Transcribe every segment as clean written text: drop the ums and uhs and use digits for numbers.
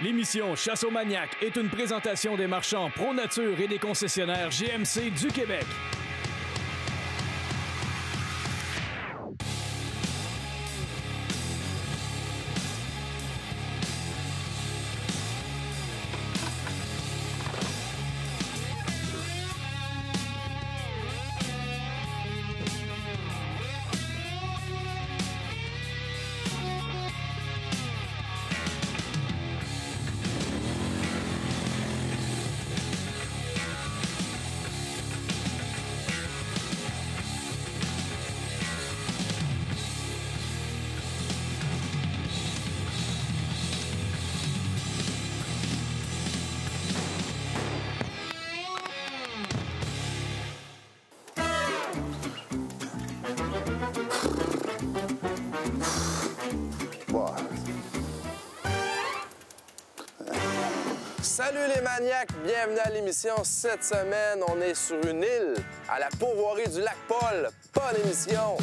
L'émission Chasse aux maniaques est une présentation des marchands Pro Nature et des concessionnaires GMC du Québec. Salut les maniaques, bienvenue à l'émission. Cette semaine, on est sur une île à la pourvoirie du lac Paul. Pas d'émission.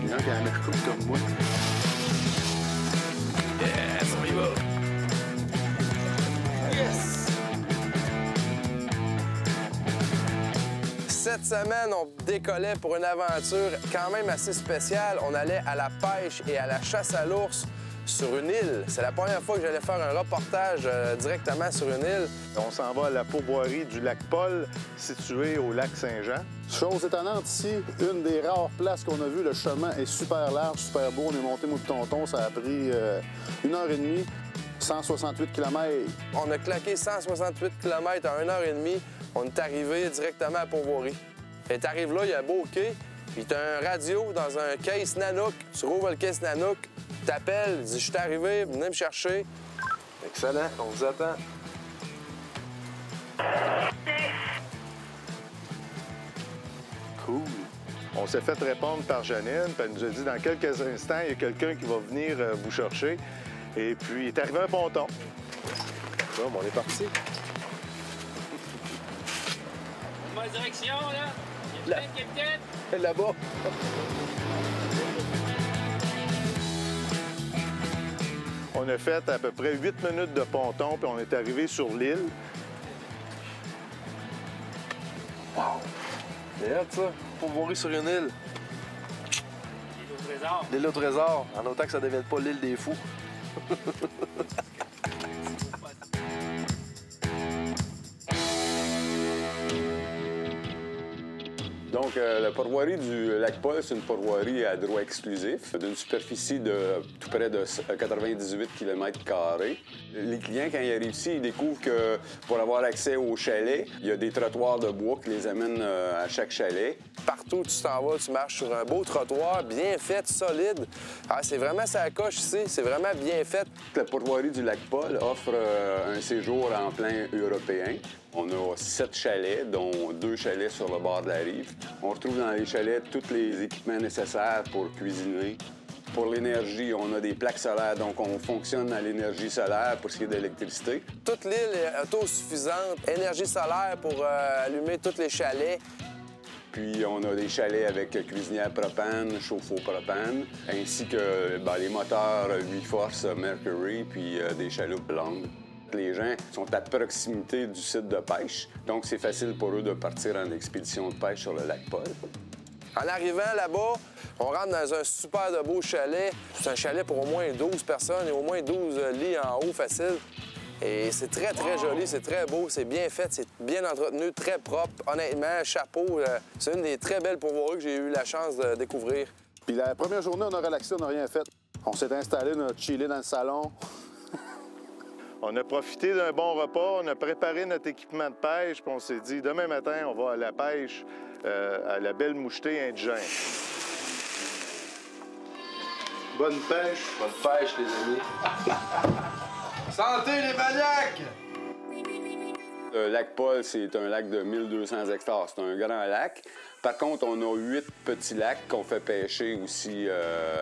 Il y en a qui a un mercou comme moi. Yes, on y va. Yes! Cette semaine, on décollait pour une aventure quand même assez spéciale. On allait à la pêche et à la chasse à l'ours sur une île. C'est la première fois que j'allais faire un reportage directement sur une île. On s'en va à la pourvoirie du lac Paul, situé au lac Saint-Jean. Chose étonnante ici, une des rares places qu'on a vues, le chemin est super large, super beau. On est monté, moi et tonton, ça a pris 1h30, 168 km. On a claqué 168 km en 1h30. On est arrivé directement à Pourvoirie. Et t'arrives là, il y a un beau quai, puis t'as un radio dans un case Nanook. Tu rouvres le case Nanook, t'appelles, dis « Je suis arrivé, venez me chercher. » Excellent, on vous attend. Cool. On s'est fait répondre par Janine, puis elle nous a dit dans quelques instants, il y a quelqu'un qui va venir vous chercher. Et puis, il est arrivé un ponton. Bon, on est parti. Bonne direction, là. Il y a plein de capitaine. Là-bas. On a fait à peu près 8 minutes de ponton, puis on est arrivé sur l'île. Wow! C'est hot, ça. Pourvoirie sur une île. L'île au trésor. L'île au trésor, en autant que ça ne devienne pas l'île des fous. Donc, la pourvoirie du lac Paul, c'est une pourvoirie à droit exclusif d'une superficie de tout près de 98 km². Les clients, quand ils arrivent ici, ils découvrent que pour avoir accès au chalet, il y a des trottoirs de bois qui les amènent à chaque chalet. Partout où tu t'en vas, tu marches sur un beau trottoir, bien fait, solide. Ah, c'est vraiment ça coche ici, c'est vraiment bien fait. La pourvoirie du lac Paul offre un séjour en plein européen. On a 7 chalets, dont 2 chalets sur le bord de la rive. On retrouve dans les chalets tous les équipements nécessaires pour cuisiner. Pour l'énergie, on a des plaques solaires, donc on fonctionne à l'énergie solaire pour ce qui est de l'électricité. Toute l'île est autosuffisante, énergie solaire pour allumer tous les chalets. Puis on a des chalets avec cuisinière propane, chauffe-eau propane, ainsi que les moteurs 8 forces Mercury, puis des chaloupes longues. Les gens sont à proximité du site de pêche, donc c'est facile pour eux de partir en expédition de pêche sur le lac Paul. En arrivant là-bas, on rentre dans un super de beau chalet. C'est un chalet pour au moins 12 personnes et au moins 12 lits en haut facile. Et c'est très, très joli, c'est très beau, c'est bien fait, c'est bien entretenu, très propre. Honnêtement, chapeau, c'est une des très belles pourvoiries que j'ai eu la chance de découvrir. Puis la première journée, on a relaxé, on n'a rien fait. On s'est installé, on a chillé dans le salon. On a profité d'un bon repas, on a préparé notre équipement de pêche, puis on s'est dit, demain matin, on va à la pêche à la belle mouchetée indigène. Bonne pêche. Bonne pêche, les amis. Santé, les maniaques! Le lac Paul, c'est un lac de 1200 hectares. C'est un grand lac. Par contre, on a 8 petits lacs qu'on fait pêcher aussi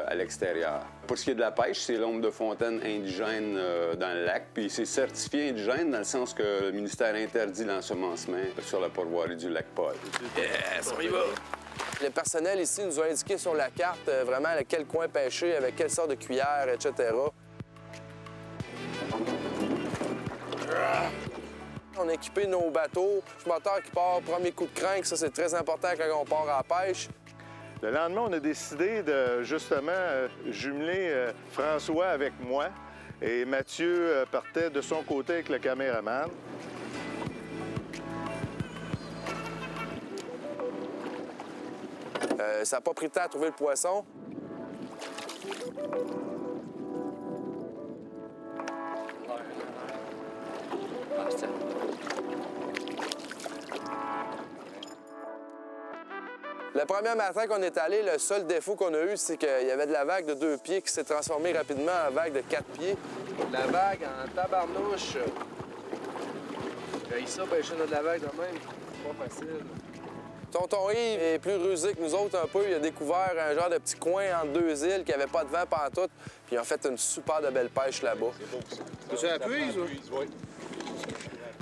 à l'extérieur. Pour ce qui est de la pêche, c'est l'ombre de fontaine indigène dans le lac. Puis c'est certifié indigène dans le sens que le ministère interdit l'ensemencement sur la pourvoirie du lac Paul. Yes, on y va! Le personnel ici nous a indiqué sur la carte vraiment quel coin pêcher, avec quelle sorte de cuillère, etc. On a équipé nos bateaux. Le moteur qui part, premier coup de crank, ça c'est très important quand on part à la pêche. Le lendemain, on a décidé de justement jumeler François avec moi. Et Mathieu partait de son côté avec le caméraman. Ça n'a pas pris de temps à trouver le poisson. Le premier matin qu'on est allé, le seul défaut qu'on a eu, c'est qu'il y avait de la vague de 2 pieds qui s'est transformée rapidement en vague de 4 pieds. La vague en tabarnouche. J'ai ça pêcher dans de la vague de même. C'est pas facile. Tonton Yves est plus rusé que nous autres un peu. Il a découvert un genre de petit coin entre 2 îles qui n'avait pas de vent pantoute. Puis ils ont fait une super de belle pêche là-bas. C'est beau, ça. C'est la puise, oui.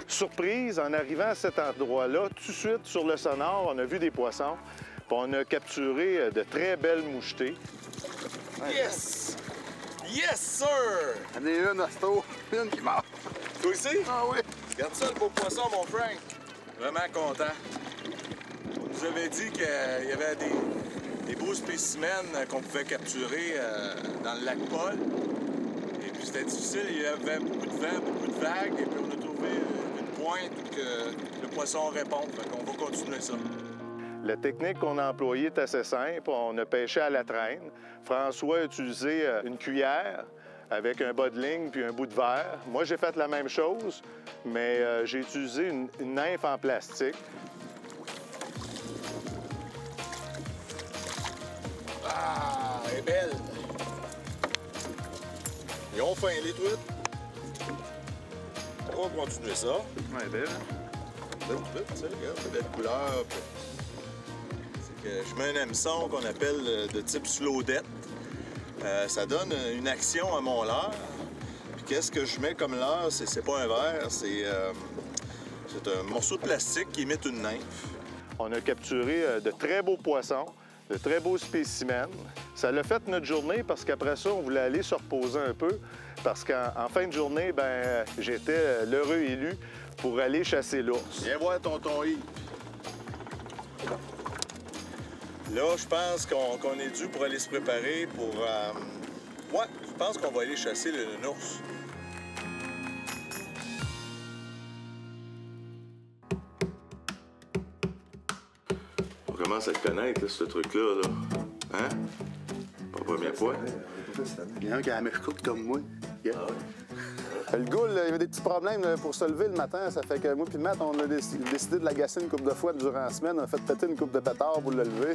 Surprise, en arrivant à cet endroit-là, tout de suite sur le sonore, on a vu des poissons. Puis on a capturé de très belles mouchetées. Yes! Yes, sir! J'en ai une, Asto. Une qui marche. Toi aussi? Ah oui. Regarde ça, le beau poisson, mon Frank. Vraiment content. On nous avait dit qu'il y avait des beaux spécimens qu'on pouvait capturer dans le lac Paul. Et puis c'était difficile, il y avait beaucoup de vent, beaucoup de vagues. Et puis on a trouvé une pointe où que le poisson répond. Fait qu'on va continuer ça. La technique qu'on a employée est assez simple. On a pêché à la traîne. François a utilisé une cuillère avec un bas de ligne puis un bout de verre. Moi, j'ai fait la même chose, mais j'ai utilisé une nymphe en plastique. Ah, elle est belle! Ils ont faim, les truites. On va continuer ça. Ouais, belle. Belle truite, tu sais, regarde, belle couleur. Je mets un hameçon qu'on appelle de type slowdette. Ça donne une action à mon leurre. Puis qu'est-ce que je mets comme leurre? C'est pas un verre, c'est un morceau de plastique qui imite une nymphe. On a capturé de très beaux poissons, de très beaux spécimens. Ça l'a fait notre journée parce qu'après ça, on voulait aller se reposer un peu parce qu'en fin de journée, j'étais l'heureux élu pour aller chasser l'ours. Viens voir tonton Yves. Là, je pense qu'on est dû pour aller se préparer pour... Ouais, je pense qu'on va aller chasser un ours. On commence à le connaître, là, ce truc-là. Là. Hein? Pas la première fois. Il y en a un qui a la mèche courte comme moi. Yeah. Le gars, il y avait des petits problèmes pour se lever le matin. Ça fait que moi et Matt, on a décidé de l'agacer une couple de fois durant la semaine. On a fait péter une couple de pétards pour le lever.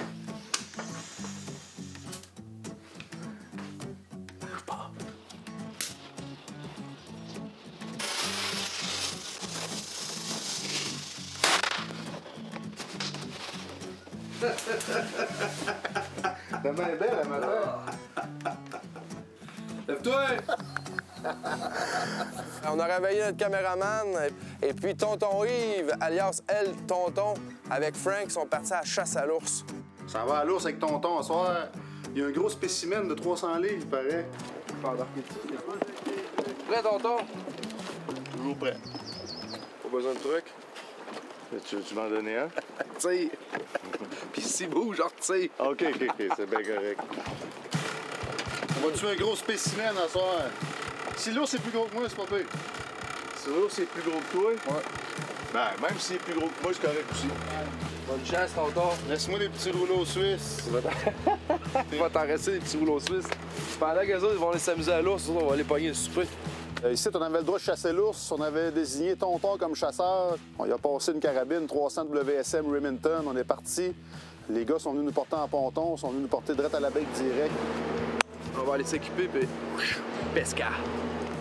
La main est belle, la matin. Lève-toi! On a réveillé notre caméraman et puis Tonton Yves, alias El Tonton, avec Frank, sont partis à la chasse à l'ours. Ça va à l'ours avec tonton ce soir. Il y a un gros spécimen de 300 livres, il paraît. Prêt, tonton? Toujours prêt. Pas besoin de trucs. Tu m'en donnais un? Tire. Puis s'il bouge, genre tire. OK, c'est bien correct. On va tuer un gros spécimen ce soir. Si l'ours est plus gros que moi, c'est pas pire. Si l'ours est plus gros que toi? Ouais. Ben, même s'il est plus gros que moi, c'est correct aussi. Bonne chance, tonton. Laisse-moi des petits rouleaux suisses. Il va t'en rester des petits rouleaux suisses. Pendant que les autres ils vont aller s'amuser à l'ours, on va aller pogner le souper. Ici, on avait le droit de chasser l'ours. On avait désigné Tonton comme chasseur. On y a passé une carabine 300 WSM Remington. On est parti. Les gars sont venus nous porter en ponton, sont venus nous porter direct à la baie direct. On va aller s'équiper, puis pesca.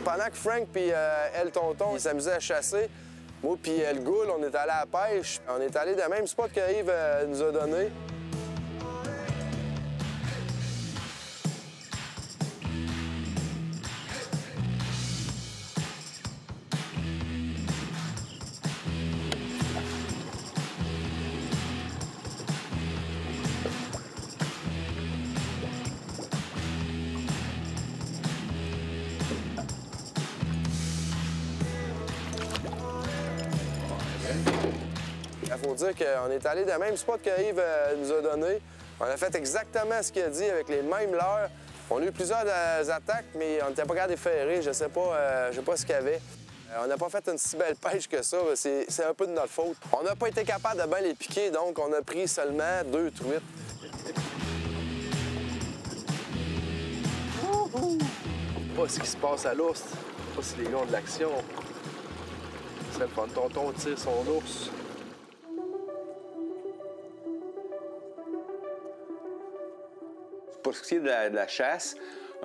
Pendant que Frank puis El Tonton ils s'amusaient à chasser, moi puis le Goul, on est allé à la pêche. On est allé dans le même spot que Yves nous a donné. faut dire qu'on est allé dans le même spot que Yves nous a donné. On a fait exactement ce qu'il a dit avec les mêmes leurres. On a eu plusieurs attaques, mais on n'était pas capable de ferrer. Je sais pas ce qu'il y avait. On n'a pas fait une si belle pêche que ça. C'est un peu de notre faute. On n'a pas été capable de bien les piquer, donc on a pris seulement 2 truites. Pas ce qui se passe à l'ours. Pas si les gars ont de l'action. C'est le fun. Tonton tire son ours. Pour ce qui est de la chasse,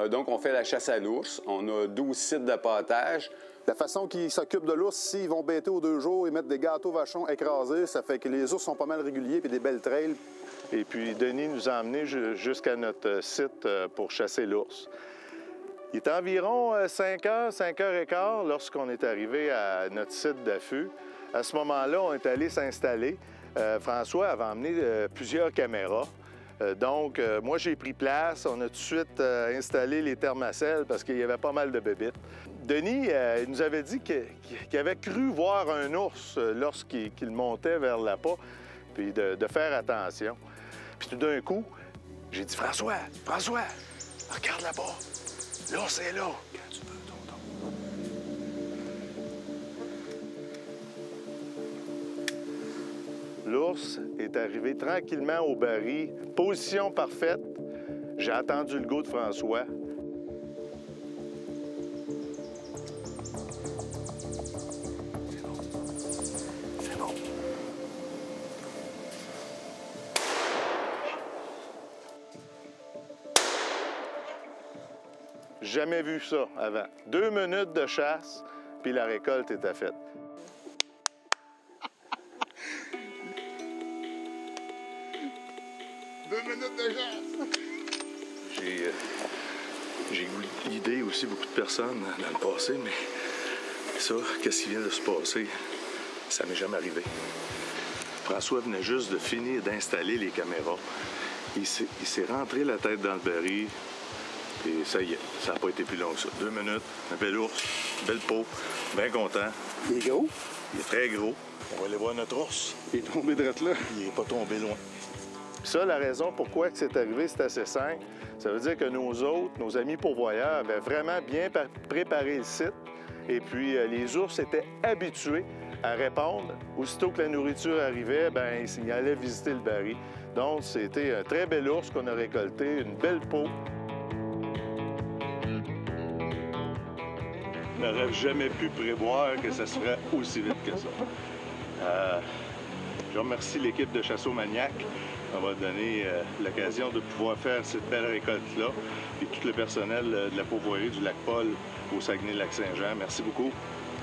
donc on fait la chasse à l'ours. On a 12 sites de pâtage. La façon qu'ils s'occupent de l'ours, s'ils vont bêter aux 2 jours, ils mettent des gâteaux vachons écrasés, ça fait que les ours sont pas mal réguliers puis des belles trails. Et puis, Denis nous a emmenés jusqu'à notre site pour chasser l'ours. Il est environ 5h, 5h15 lorsqu'on est arrivé à notre site d'affût. À ce moment-là, on est allé s'installer. François avait emmené plusieurs caméras. Donc, moi, j'ai pris place. On a tout de suite installé les thermacelles parce qu'il y avait pas mal de bébites. Denis, il nous avait dit qu'il avait cru voir un ours lorsqu'il montait vers l'appât, puis de faire attention. Puis tout d'un coup, j'ai dit « François, regarde là-bas. L'ours est là. Quand tu veux, tonton. » L'ours est arrivé tranquillement au baril, position parfaite. J'ai attendu le go de François. C'est bon. Jamais vu ça avant. 2 minutes de chasse, puis la récolte était faite. J'ai eu l'idée aussi, beaucoup de personnes dans le passé, mais ça, qu'est-ce qui vient de se passer, ça m'est jamais arrivé. François venait juste de finir d'installer les caméras. Il s'est rentré la tête dans le baril, et ça y est, ça n'a pas été plus long que ça. 2 minutes, un bel ours, belle peau, bien content. Il est gros? Il est très gros. On va aller voir notre ours. Il est tombé droit là. Il n'est pas tombé loin. Ça, la raison pourquoi c'est arrivé, c'est assez simple. Ça veut dire que nos amis pourvoyeurs avaient vraiment bien préparé le site. Et puis, les ours étaient habitués à répondre. Aussitôt que la nourriture arrivait, bien, ils allaient visiter le baril. Donc, c'était un très bel ours qu'on a récolté, une belle peau. On n'aurait jamais pu prévoir que ça se ferait aussi vite que ça. Je remercie l'équipe de Chasseau Maniac. Ça m'a donné l'occasion de pouvoir faire cette belle récolte-là. Et tout le personnel de la pourvoirie du Lac-Paul au Saguenay-Lac-Saint-Jean, merci beaucoup.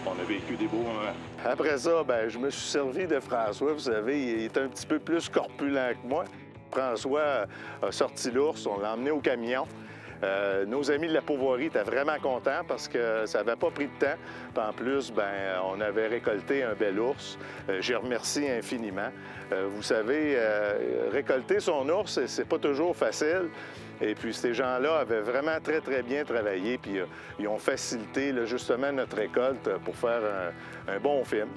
On a vécu des beaux moments. Après ça, bien, je me suis servi de François. Vous savez, il est un petit peu plus corpulent que moi. François a sorti l'ours, on l'a emmené au camion. Nos amis de la pourvoirie étaient vraiment contents parce que ça n'avait pas pris de temps. Puis en plus, bien, on avait récolté un bel ours. Je remercie infiniment. Vous savez, récolter son ours, c'est pas toujours facile. Et puis ces gens-là avaient vraiment très, très bien travaillé. Puis ils ont facilité là, justement notre récolte pour faire un bon film.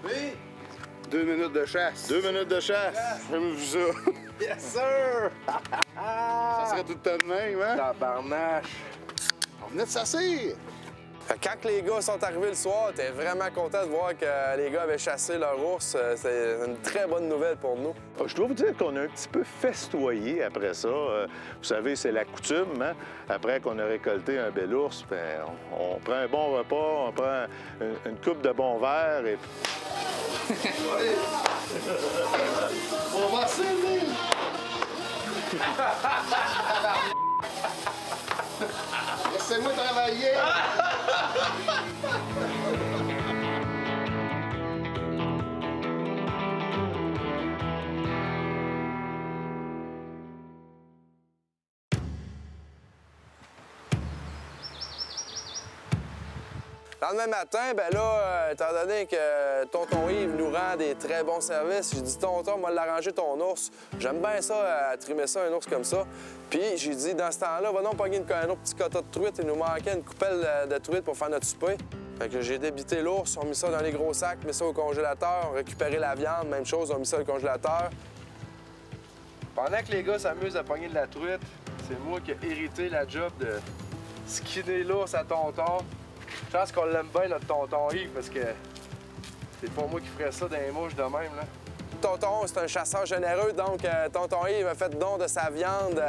Oui! 2 minutes de chasse. 2 minutes de chasse. Jamais vu ça. Yes, sir! Ça serait tout le temps de même, hein? Tabarnache! On venait de s'asseoir. Quand les gars sont arrivés le soir, t'es vraiment content de voir que les gars avaient chassé leur ours. C'est une très bonne nouvelle pour nous. Je dois vous dire qu'on a un petit peu festoyé après ça. Vous savez, c'est la coutume, hein? Après qu'on a récolté un bel ours, bien, on prend un bon repas, on prend une coupe de bons verres et... On va s'aimer! Laissez-moi travailler! Le lendemain matin, bien là, étant donné que tonton Yves nous rend des très bons services, j'ai dit, tonton, moi, l'arranger ton ours. J'aime bien ça, trimer ça, un ours comme ça. Puis j'ai dit, dans ce temps-là, va donc pogner un autre petit quota de truite. Il nous manquait une coupelle de truite pour faire notre souper. Fait que j'ai débité l'ours, on a mis ça dans les gros sacs, mis ça au congélateur, on a récupéré la viande, même chose, on a mis ça au congélateur. Pendant que les gars s'amusent à pogner de la truite, c'est moi qui ai hérité la job de skinner l'ours à tonton. Je pense qu'on l'aime bien, notre tonton Yves, parce que c'est pas moi qui ferais ça dans les mouches de même, là. Tonton, c'est un chasseur généreux, donc Tonton Yves a fait don de sa viande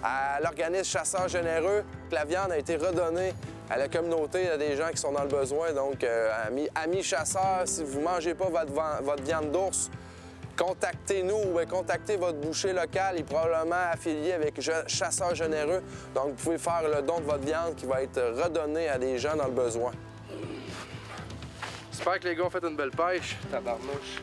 à l'organisme Chasseurs Généreux. La viande a été redonnée à la communauté, à des gens qui sont dans le besoin. Donc, amis chasseurs, si vous ne mangez pas votre viande d'ours, contactez-nous ou contactez votre boucher local. Il est probablement affilié avec Chasseurs Généreux. Donc, vous pouvez faire le don de votre viande qui va être redonnée à des gens dans le besoin. J'espère que les gars ont fait une belle pêche, tabarnouche.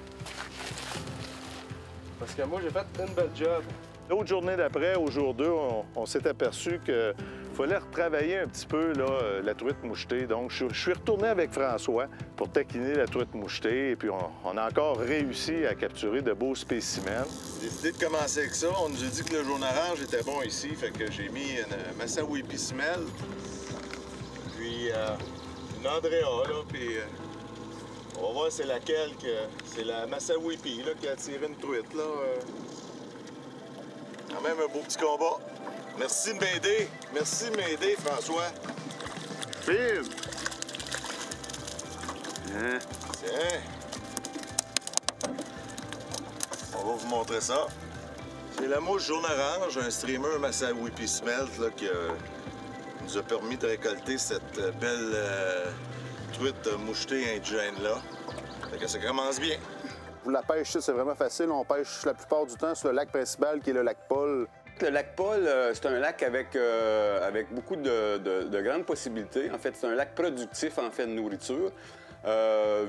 Parce que moi, j'ai fait une belle job. L'autre journée d'après, au jour 2, on s'est aperçu qu'il fallait retravailler un petit peu là, la truite mouchetée. Donc, je suis retourné avec François pour taquiner la truite mouchetée. Et puis, on a encore réussi à capturer de beaux spécimens. J'ai décidé de commencer avec ça. On nous a dit que le jaune orange était bon ici. Fait que j'ai mis une Massawippi Smelt. Puis une Andrea, là. Puis on va voir c'est laquelle que... C'est la Massawippi, là, qui a tiré une truite, là. Quand même un beau petit combat. Merci de m'aider. Merci de m'aider, François. Filme! Hein? Tiens. On va vous montrer ça. C'est la mouche jaune-orange, un streamer Massawippi Smelt, là, qui nous a permis de récolter cette belle truite mouchetée indigène-là. Fait que ça commence bien. La pêche, c'est vraiment facile. On pêche la plupart du temps sur le lac principal, qui est le lac Paul. Le lac Paul, c'est un lac avec beaucoup de grandes possibilités. En fait, c'est un lac productif, en fait, de nourriture.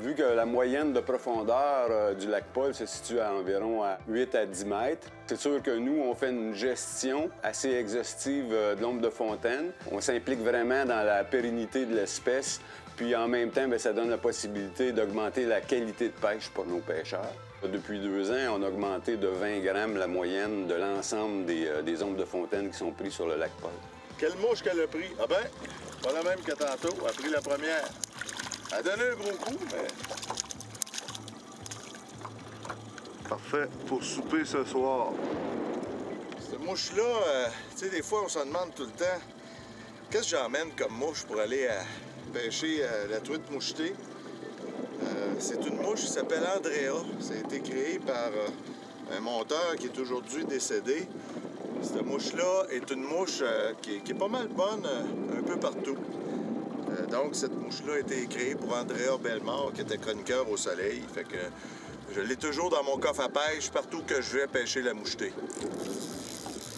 Vu que la moyenne de profondeur du lac Paul se situe à environ à 8 à 10 mètres, c'est sûr que nous, on fait une gestion assez exhaustive de l'ombre de fontaine. On s'implique vraiment dans la pérennité de l'espèce, puis en même temps, bien, ça donne la possibilité d'augmenter la qualité de pêche pour nos pêcheurs. Depuis 2 ans, on a augmenté de 20 grammes la moyenne de l'ensemble des ombres de fontaine qui sont prises sur le lac Paul. Quelle mouche qu'elle a pris? Ah ben, pas la même que tantôt. Elle a pris la première. Elle a donné un gros coup, mais... Parfait pour souper ce soir. Cette mouche-là, tu sais, des fois, on se demande tout le temps qu'est-ce que j'emmène comme mouche pour aller pêcher la truite mouchetée. C'est une mouche qui s'appelle Andrea. Ça a été créé par un monteur qui est aujourd'hui décédé. Cette mouche-là est une mouche qui est pas mal bonne un peu partout. Donc, cette mouche-là a été créée pour Andrea Bellemare, qui était chroniqueur au Soleil. Fait que je l'ai toujours dans mon coffre à pêche partout que je vais pêcher la mouchetée.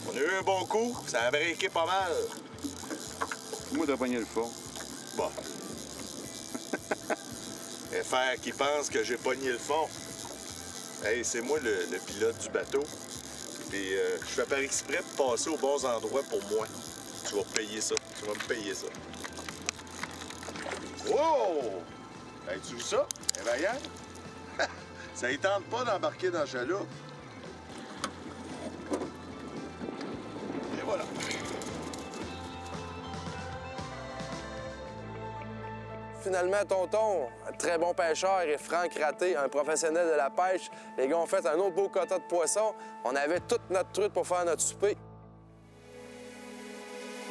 On a eu un bon coup, ça a breaké pas mal. Moi, de pogner le fond. Bon. FR qui pense que j'ai pogné le fond. Hey, c'est moi le pilote du bateau. Puis je fais par exprès pour passer aux bons endroits pour moi. Je vais payer ça. Tu vas me payer ça. Wow! Hey, tu vu ça? Un vaillant? Ça ne tente pas d'embarquer dans le chaloupe. Et voilà. Finalement, Tonton, un très bon pêcheur, et Franck Raté, un professionnel de la pêche. Les gars ont fait un autre beau quota de poisson. On avait toute notre truite pour faire notre souper.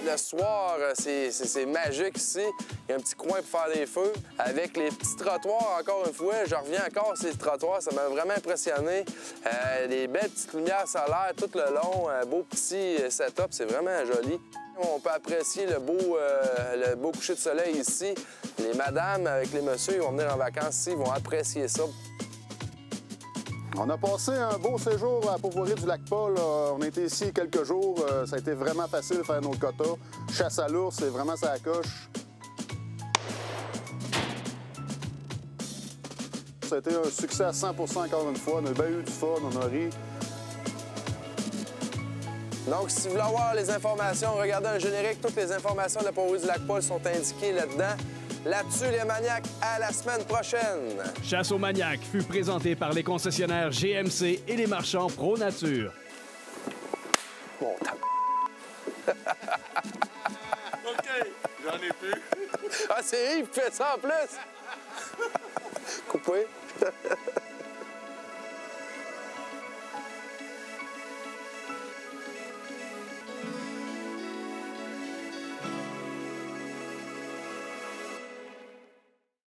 Le soir, c'est magique ici. Il y a un petit coin pour faire des feux. Avec les petits trottoirs, encore une fois, je reviens encore sur ces trottoirs, ça m'a vraiment impressionné. Des belles petites lumières solaires tout le long, un beau petit setup, c'est vraiment joli. On peut apprécier le beau coucher de soleil ici. Les madames avec les messieurs, ils vont venir en vacances ici, ils vont apprécier ça. On a passé un beau séjour à la pourvoirie du lac Paul. On a été ici quelques jours. Ça a été vraiment facile de faire nos quotas. Chasse à l'ours, c'est vraiment ça coche. Ça a été un succès à 100 % encore une fois. On a bien eu du fun, on a ri. Donc, si vous voulez avoir les informations, regardez un générique. Toutes les informations de la pourvoirie du lac Paul sont indiquées là-dedans. Là-dessus, les maniaques, à la semaine prochaine! Chasse aux maniaques fut présenté par les concessionnaires GMC et les marchands Pro Nature. Bon, OK, j'en ai plus. Ah, c'est Yves qui fait ça en plus! Coupé.